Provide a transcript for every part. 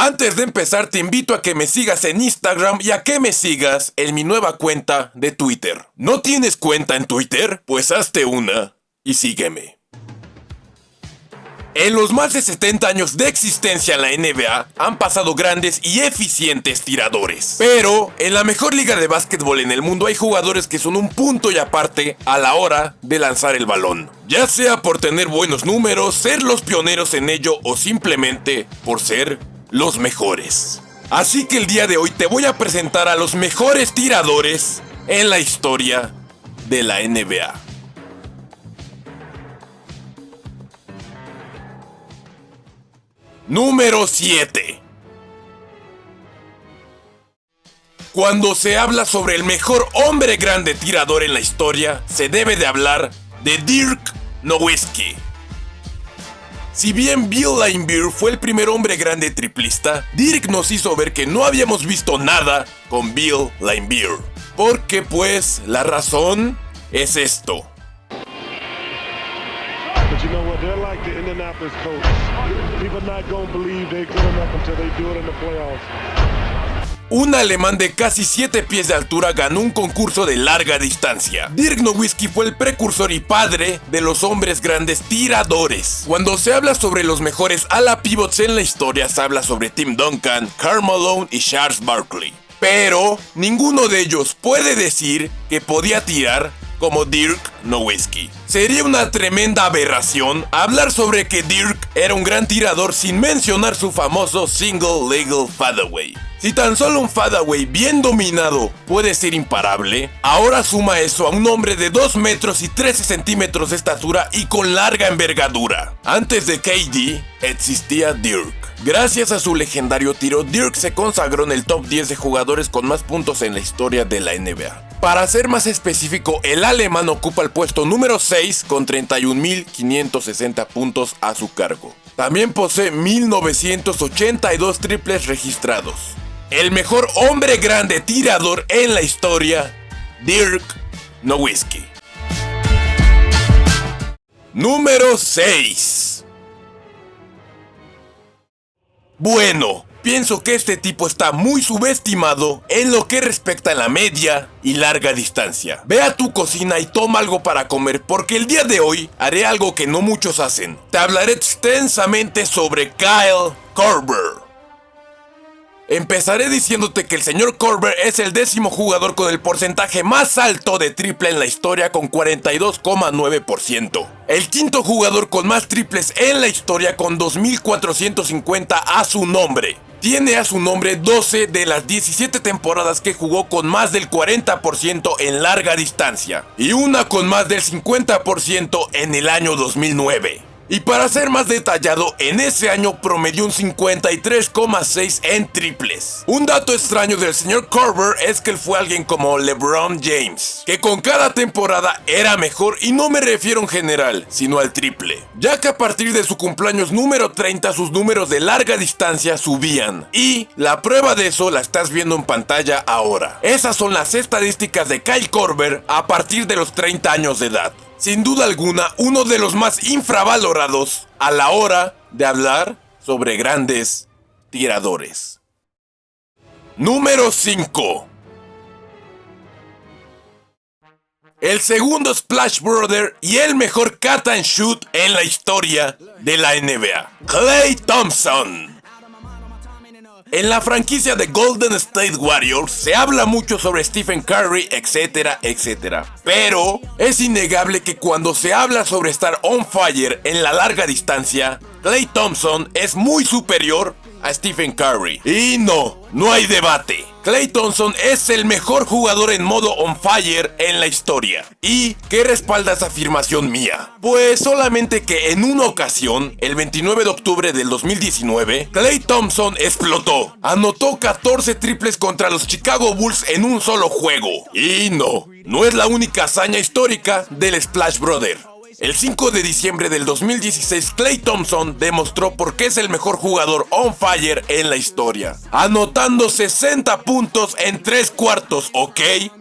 Antes de empezar te invito a que me sigas en Instagram y a que me sigas en mi nueva cuenta de Twitter. ¿No tienes cuenta en Twitter? Pues hazte una y sígueme. En los más de 70 años de existencia en la NBA han pasado grandes y eficientes tiradores. Pero en la mejor liga de básquetbol en el mundo hay jugadores que son un punto y aparte a la hora de lanzar el balón. Ya sea por tener buenos números, ser los pioneros en ello o simplemente por ser los mejores. Así que el día de hoy te voy a presentar a los mejores tiradores en la historia de la NBA. Número 7. Cuando se habla sobre el mejor hombre grande tirador en la historia, se debe de hablar de Dirk Nowitzki. Si bien Bill Laimbeer fue el primer hombre grande triplista, Dirk nos hizo ver que no habíamos visto nada con Bill Laimbeer. Porque pues, la razón es esto. But you know what? They're like the Indianapolis Colts. People not gonna believe they're good enough until they do it in the playoffs. Un alemán de casi 7 pies de altura ganó un concurso de larga distancia. Dirk Nowitzki fue el precursor y padre de los hombres grandes tiradores. Cuando se habla sobre los mejores ala pivots en la historia, se habla sobre Tim Duncan, Karl Malone y Charles Barkley. Pero ninguno de ellos puede decir que podía tirar como Dirk Nowitzki. Sería una tremenda aberración hablar sobre que Dirk era un gran tirador sin mencionar su famoso single legal fadeaway. Si tan solo un fadeaway bien dominado puede ser imparable, ahora suma eso a un hombre de 2 metros y 13 centímetros de estatura y con larga envergadura. Antes de KD existía Dirk. Gracias a su legendario tiro, Dirk se consagró en el top 10 de jugadores con más puntos en la historia de la NBA. Para ser más específico, el alemán ocupa el puesto número 6 con 31.560 puntos a su cargo. También posee 1.982 triples registrados. El mejor hombre grande tirador en la historia, Dirk Nowitzki. Número 6. Bueno, pienso que este tipo está muy subestimado en lo que respecta a la media y larga distancia. Ve a tu cocina y toma algo para comer porque el día de hoy haré algo que no muchos hacen. Te hablaré extensamente sobre Kyle Korver. Empezaré diciéndote que el señor Korver es el 10º jugador con el porcentaje más alto de triple en la historia con 42,9%. El 5º jugador con más triples en la historia con 2.450 a su nombre. Tiene a su nombre 12 de las 17 temporadas que jugó con más del 40% en larga distancia y una con más del 50% en el año 2009. Y para ser más detallado, en ese año promedió un 53,6 en triples. Un dato extraño del señor Korver es que él fue alguien como LeBron James, que con cada temporada era mejor, y no me refiero en general, sino al triple, ya que a partir de su cumpleaños número 30 sus números de larga distancia subían. Y la prueba de eso la estás viendo en pantalla ahora. Esas son las estadísticas de Kyle Korver a partir de los 30 años de edad. Sin duda alguna, uno de los más infravalorados a la hora de hablar sobre grandes tiradores. Número 5. El segundo Splash Brother y el mejor catch and shoot en la historia de la NBA, Klay Thompson. En la franquicia de Golden State Warriors se habla mucho sobre Stephen Curry, etcétera, etcétera. Pero es innegable que cuando se habla sobre estar on fire en la larga distancia, Klay Thompson es muy superior a Stephen Curry. Y no hay debate. Klay Thompson es el mejor jugador en modo on fire en la historia. ¿Y qué respalda esa afirmación mía? Pues solamente que en una ocasión, el 29 de octubre del 2019, Klay Thompson explotó. Anotó 14 triples contra los Chicago Bulls en un solo juego. Y no es la única hazaña histórica del Splash Brother. El 5 de diciembre del 2016, Klay Thompson demostró por qué es el mejor jugador on fire en la historia, anotando 60 puntos en 3 cuartos, ¿ok?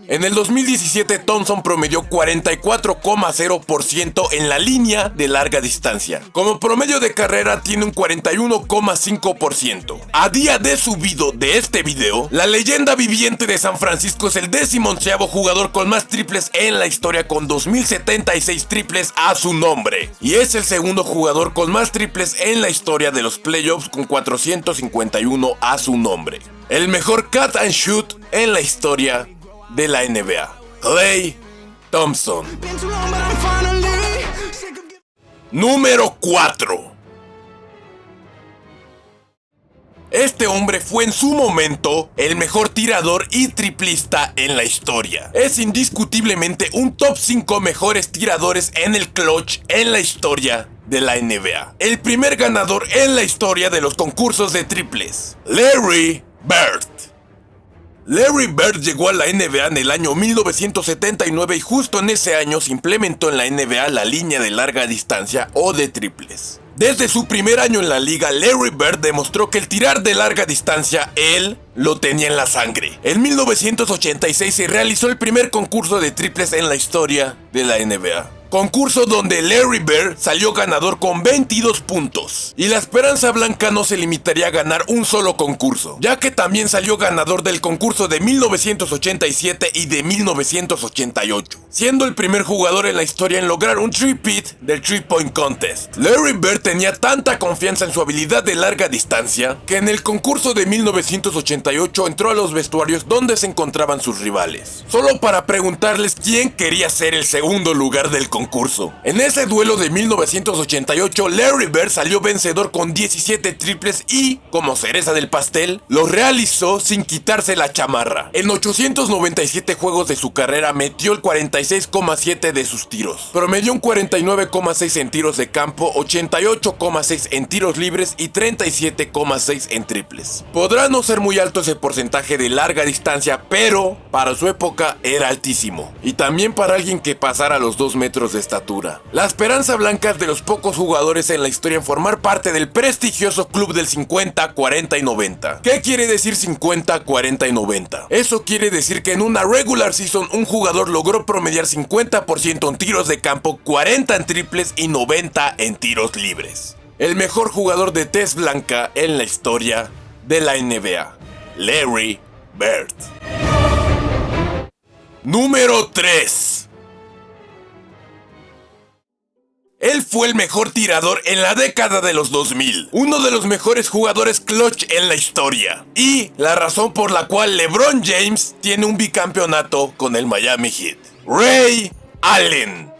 En el 2017, Thompson promedió 44,0% en la línea de larga distancia. Como promedio de carrera tiene un 41,5%. A día de subido de este video, la leyenda viviente de San Francisco es el 11º jugador con más triples en la historia con 2076 triples a su nombre. Y es el segundo jugador con más triples en la historia de los playoffs con 451 a su nombre. El mejor catch and shoot en la historia de la NBA, Klay Thompson. Número 4. Este hombre fue en su momento el mejor tirador y triplista en la historia. Es indiscutiblemente un top 5 mejores tiradores en el clutch en la historia de la NBA. El primer ganador en la historia de los concursos de triples, Larry Bird. Larry Bird llegó a la NBA en el año 1979 y justo en ese año se implementó en la NBA la línea de larga distancia o de triples. Desde su primer año en la liga, Larry Bird demostró que el tirar de larga distancia, él lo tenía en la sangre. En 1986 se realizó el primer concurso de triples en la historia de la NBA. Concurso donde Larry Bird salió ganador con 22 puntos. Y la esperanza blanca no se limitaría a ganar un solo concurso, ya que también salió ganador del concurso de 1987 y de 1988, siendo el primer jugador en la historia en lograr un three-peat del 3-point contest. Larry Bird tenía tanta confianza en su habilidad de larga distancia que en el concurso de 1988 entró a los vestuarios donde se encontraban sus rivales, solo para preguntarles quién quería ser el segundo lugar del concurso. En ese duelo de 1988, Larry Bird salió vencedor con 17 triples y, como cereza del pastel, lo realizó sin quitarse la chamarra. En 897 juegos de su carrera metió el 46,7 de sus tiros. Promedió un 49,6 en tiros de campo, 88,6 en tiros libres y 37,6 en triples. Podrá no ser muy alto ese porcentaje de larga distancia, pero para su época era altísimo. Y también para alguien que pasara los 2 metros de estatura. La esperanza blanca es de los pocos jugadores en la historia en formar parte del prestigioso club del 50, 40 y 90. ¿Qué quiere decir 50, 40 y 90? Eso quiere decir que en una regular season un jugador logró promediar 50% en tiros de campo, 40 en triples y 90 en tiros libres. El mejor jugador de tez blanca en la historia de la NBA, Larry Bird. Número 3. Él fue el mejor tirador en la década de los 2000, uno de los mejores jugadores clutch en la historia, y la razón por la cual LeBron James tiene un bicampeonato con el Miami Heat. Ray Allen.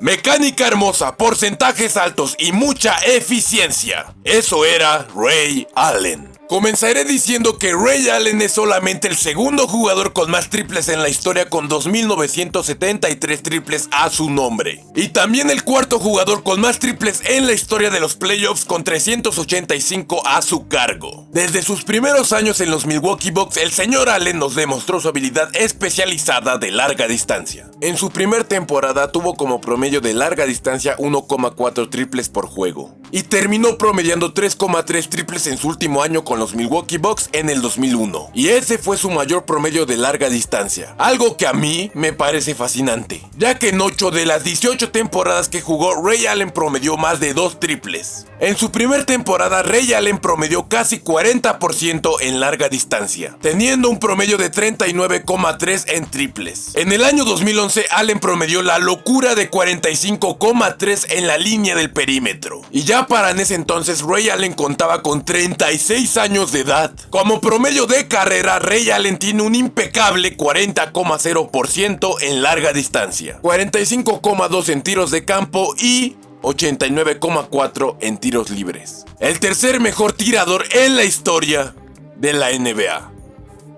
Mecánica hermosa, porcentajes altos y mucha eficiencia. Eso era Ray Allen. Comenzaré diciendo que Ray Allen es solamente el segundo jugador con más triples en la historia con 2.973 triples a su nombre. Y también el cuarto jugador con más triples en la historia de los playoffs con 385 a su cargo. Desde sus primeros años en los Milwaukee Bucks, el señor Allen nos demostró su habilidad especializada de larga distancia. En su primer temporada tuvo como promedio de larga distancia 1,4 triples por juego. Y terminó promediando 3,3 triples en su último año con los Milwaukee Bucks en el 2001. Y ese fue su mayor promedio de larga distancia. Algo que a mí me parece fascinante, ya que en 8 de las 18 temporadas que jugó, Ray Allen promedió más de 2 triples. En su primer temporada, Ray Allen promedió casi 40% en larga distancia, teniendo un promedio de 39,3 en triples. En el año 2011, Allen promedió la locura de 45,3 en la línea del perímetro. Y ya para en ese entonces, Ray Allen contaba con 36 años de edad. Como promedio de carrera, Ray Allen tiene un impecable 40,0% en larga distancia, 45,2 en tiros de campo y 89,4 en tiros libres. El tercer mejor tirador en la historia de la NBA,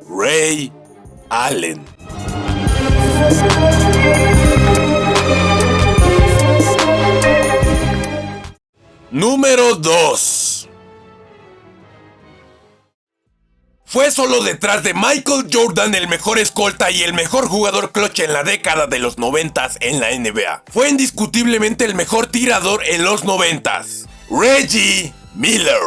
Ray Allen. Número 2. Fue solo detrás de Michael Jordan el mejor escolta y el mejor jugador clutch en la década de los 90s en la NBA. Fue indiscutiblemente el mejor tirador en los 90s, Reggie Miller.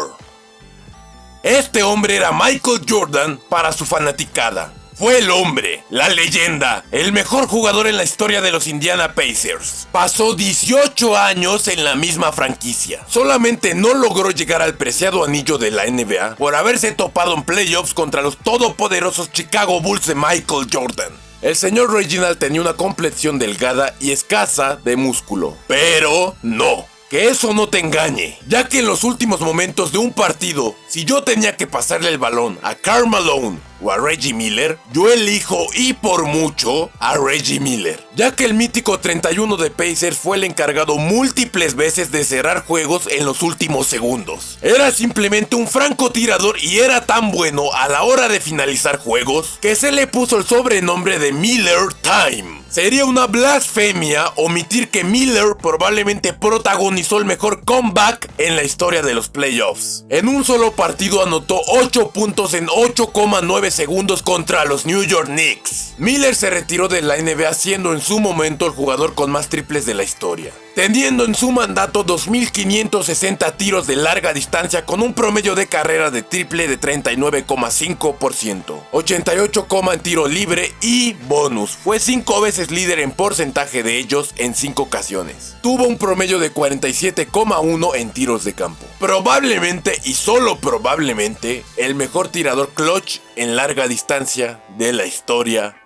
Este hombre era Michael Jordan para su fanaticada. Fue el hombre, la leyenda, el mejor jugador en la historia de los Indiana Pacers. Pasó 18 años en la misma franquicia. Solamente no logró llegar al preciado anillo de la NBA por haberse topado en playoffs contra los todopoderosos Chicago Bulls de Michael Jordan. El señor Reginald tenía una complexión delgada y escasa de músculo. Pero no. Que eso no te engañe, ya que en los últimos momentos de un partido, si yo tenía que pasarle el balón a Karl Malone o a Reggie Miller, yo elijo y por mucho a Reggie Miller, ya que el mítico 31 de Pacers fue el encargado múltiples veces de cerrar juegos en los últimos segundos. Era simplemente un francotirador y era tan bueno a la hora de finalizar juegos que se le puso el sobrenombre de Miller Time. Sería una blasfemia omitir que Miller probablemente protagonizó el mejor comeback en la historia de los playoffs. En un solo partido anotó 8 puntos en 8,9 segundos contra los New York Knicks. Miller se retiró de la NBA siendo en su momento el jugador con más triples de la historia, teniendo en su mandato 2.560 tiros de larga distancia con un promedio de carrera de triple de 39,5%, 88, en tiro libre y bonus. Fue 5 veces líder en porcentaje de ellos en 5 ocasiones. Tuvo un promedio de 47,1 en tiros de campo. Probablemente y solo probablemente el mejor tirador clutch en larga distancia de la historia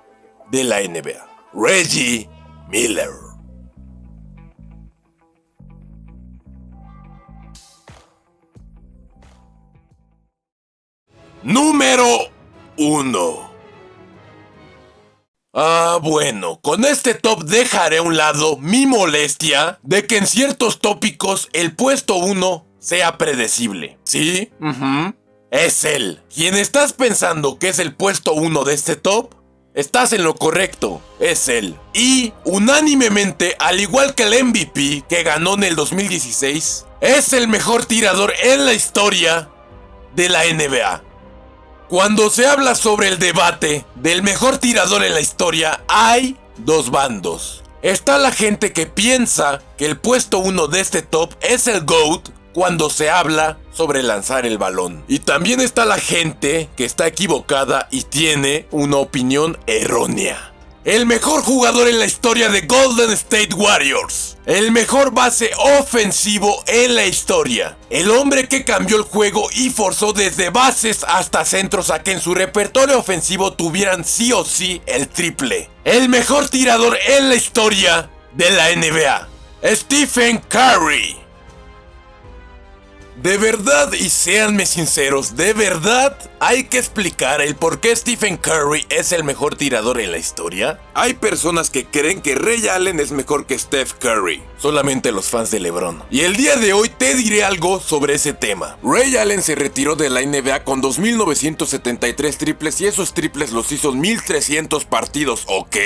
de la NBA. Reggie Miller. Número 1. Bueno, con este top dejaré a un lado mi molestia de que en ciertos tópicos el puesto 1 sea predecible. ¿Sí? Es él. Quien estás pensando que es el puesto 1 de este top, estás en lo correcto, es él. Y unánimemente, al igual que el MVP que ganó en el 2016, es el mejor tirador en la historia de la NBA. Cuando se habla sobre el debate del mejor tirador en la historia, hay dos bandos. Está la gente que piensa que el puesto 1 de este top es el GOAT cuando se habla sobre lanzar el balón. Y también está la gente que está equivocada y tiene una opinión errónea. El mejor jugador en la historia de Golden State Warriors. El mejor base ofensivo en la historia. El hombre que cambió el juego y forzó desde bases hasta centros a que en su repertorio ofensivo tuvieran sí o sí el triple. El mejor tirador en la historia de la NBA. Stephen Curry. De verdad, y séanme sinceros, de verdad hay que explicar el por qué Stephen Curry es el mejor tirador en la historia. Hay personas que creen que Ray Allen es mejor que Steph Curry, solamente los fans de LeBron. Y el día de hoy te diré algo sobre ese tema. Ray Allen se retiró de la NBA con 2.973 triples y esos triples los hizo en 1.300 partidos, ¿ok?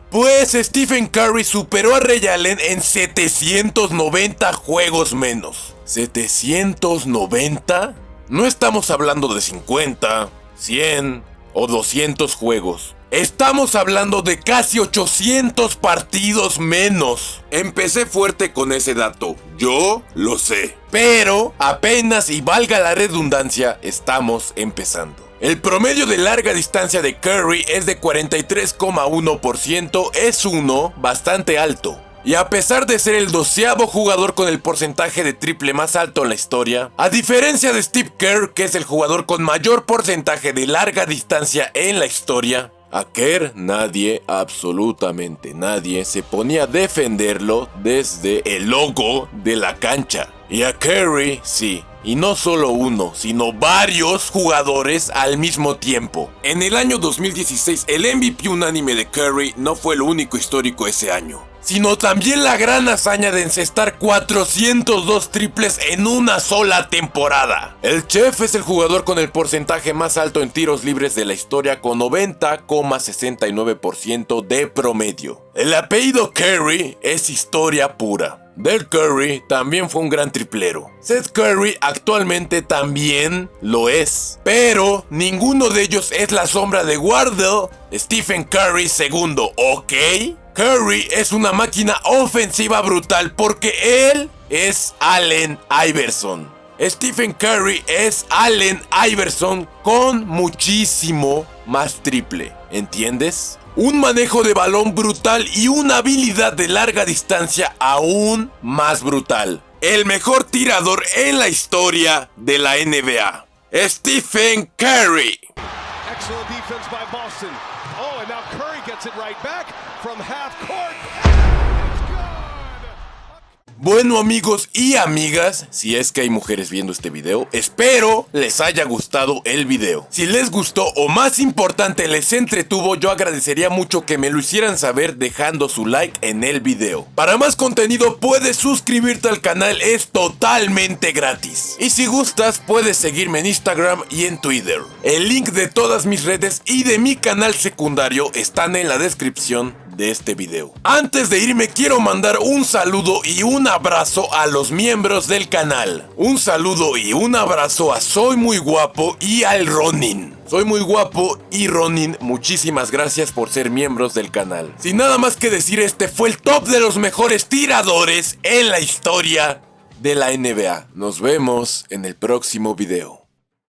Pues Stephen Curry superó a Ray Allen en 790 juegos menos. ¿790? No estamos hablando de 50, 100 o 200 juegos. Estamos hablando de casi 800 partidos menos. Empecé fuerte con ese dato, yo lo sé. Pero apenas, y valga la redundancia, estamos empezando. El promedio de larga distancia de Curry es de 43,1%, es uno bastante alto. Y a pesar de ser el 12º jugador con el porcentaje de triple más alto en la historia, a diferencia de Steve Kerr, que es el jugador con mayor porcentaje de larga distancia en la historia, a Kerr nadie, absolutamente nadie, se ponía a defenderlo desde el logo de la cancha. Y a Curry, sí. Y no solo uno, sino varios jugadores al mismo tiempo. En el año 2016, el MVP unánime de Curry no fue lo único histórico ese año, sino también la gran hazaña de encestar 402 triples en una sola temporada. El Chef es el jugador con el porcentaje más alto en tiros libres de la historia, con 90,69% de promedio. El apellido Curry es historia pura. Del Curry también fue un gran triplero. Seth Curry actualmente también lo es, pero ninguno de ellos es la sombra de Wardell Stephen Curry II, ¿ok? Curry es una máquina ofensiva brutal porque él es Allen Iverson. Stephen Curry es Allen Iverson con muchísimo más triple, ¿entiendes? Un manejo de balón brutal y una habilidad de larga distancia aún más brutal. El mejor tirador en la historia de la NBA. Stephen Curry. Excellent defense by Boston. Oh, and now Curry gets it right back from half court. Bueno, amigos y amigas, si es que hay mujeres viendo este video, espero les haya gustado el video. Si les gustó o más importante les entretuvo, yo agradecería mucho que me lo hicieran saber dejando su like en el video. Para más contenido puedes suscribirte al canal, es totalmente gratis. Y si gustas puedes seguirme en Instagram y en Twitter. El link de todas mis redes y de mi canal secundario están en la descripción de este video. Antes de irme quiero mandar un saludo y un abrazo a los miembros del canal. Un saludo y un abrazo a Soy Muy Guapo y al Ronin. Soy Muy Guapo y Ronin, muchísimas gracias por ser miembros del canal. Sin nada más que decir, este fue el top de los mejores tiradores en la historia de la NBA. Nos vemos en el próximo video.